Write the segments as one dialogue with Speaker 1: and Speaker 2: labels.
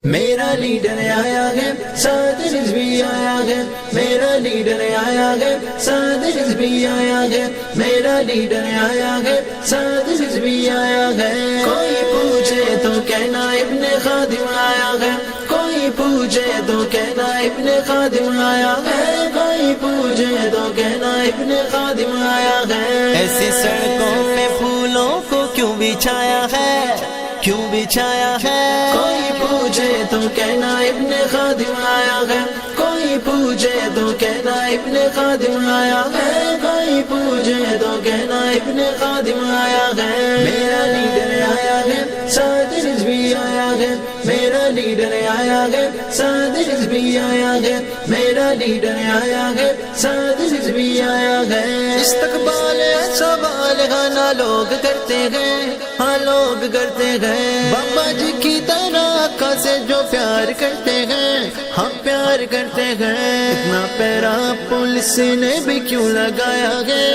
Speaker 1: میرا لیڈر آیا ہے، ساتھ رضوی آیا ہے، میرا لیڈر آیا ہے، ساتھ رضوی آیا ہے، میرا لیڈر آیا ہے، ساتھ رضوی آیا ہے۔ کوئی پوچھے تو کہنا ابن خادم آیا ہے، کوئی پوچھے تو کہنا ابن خادم آیا ہے، کوئی پوچھے تو کہنا ابن خادم آیا ہے۔
Speaker 2: ایسی سڑکوں میں پھولوں کو کیوں بچھایا ہے، کیوں بچھایا ہے؟
Speaker 1: کوئی پوچھے تو کہنا ابن خادم آیا ہے، کوئی پوچھے تو کہنا ابن خادم آیا ہے، کوئی پوچھے تو کہنا ابن خادم آیا ہے۔ میرا لیڈر آیا ہے، ساتھ رضوی آیا ہے، میرا لیڈر آیا ہے، ساتھ رضوی آیا ہے، میرا لیڈر آیا ہے، ساتھ رضوی آیا ہے۔
Speaker 2: استقبال سوال ہاں لوگ کرتے ہیں، ہاں لوگ کرتے ہیں، بابا جی کی طرح آقا سے جو پیار کرتے ہیں، ہم پیار کرتے ہیں۔ اتنا پیرا پولیس نے بھی کیوں لگایا ہے،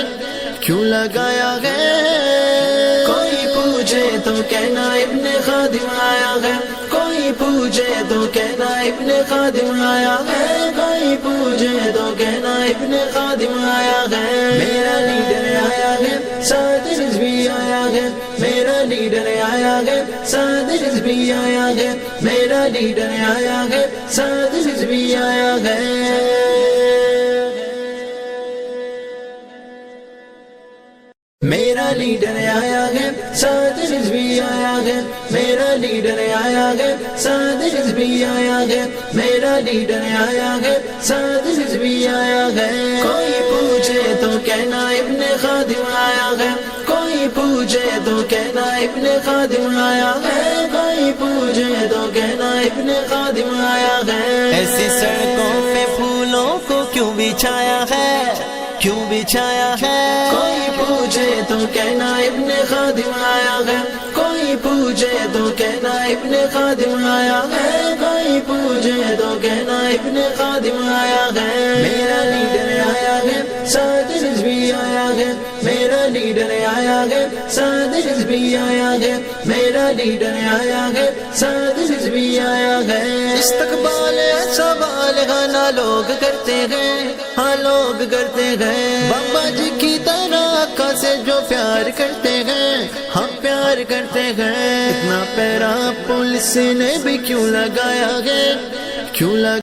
Speaker 2: کیوں لگایا ہے؟
Speaker 1: کوئی پوچھے تو کہنا ابن خادم آیا ہے، کوئی پوچھے تو کہنا ابن خادم آیا ہے، کوئی پوچھے تو کہنا ابن خادم آیا ہے۔ میرا لیڈر آیا ہے، ساتھ رضوی آیا ہے، میرا لیڈر آیا ہے، ساتھ رضوی آیا ہے، میرا لیڈر آیا ہے، ساتھ رضوی آیا ہے۔ میرا لیڈر آیا ہے، ساتھ رضوی آیا ہے، میرا لیڈر آیا ہے، ساتھ رضوی آیا ہے، میرا لیڈر آیا ہے، ساتھ رضوی آیا ہے۔ کوئی پوچھے تو کہنا ابن خادم آیا ہے، کوئی پوچھے تو کہنا ابن خادم آیا ہے، کوئی پوچھے تو کہنا ابن خادم آیا ہے۔
Speaker 2: ایسی سڑکوں میں پھولوں کو کیوں بچھایا ہے، کیوں بچھایا ہے؟
Speaker 1: کوئی پوچھے تو کہنا ابن خادم آیا ہے، کوئی پوچھے تو کہنا ابن خادم آیا ہے، کوئی پوچھے تو کہنا ابن خادم آیا ہے۔ میرا لیڈر آیا ہے، ساتھ رضوی آیا ہے، میرا لیڈر آیا ہے، ساتھ رضوی آیا ہے، میرا لیڈر آیا ہے، ساتھ رضوی آیا ہے۔
Speaker 2: استقبال سوال ہاں لوگ کرتے ہیں، ہاں لوگ کرتے ہیں، بابا جی کی طرح آقا سے جو پیار کرتے ہیں، ہم پیار کرتے ہیں۔ اتنا پیرا پولیس نے بھی کیوں لگایا ہے، کیوں لگایا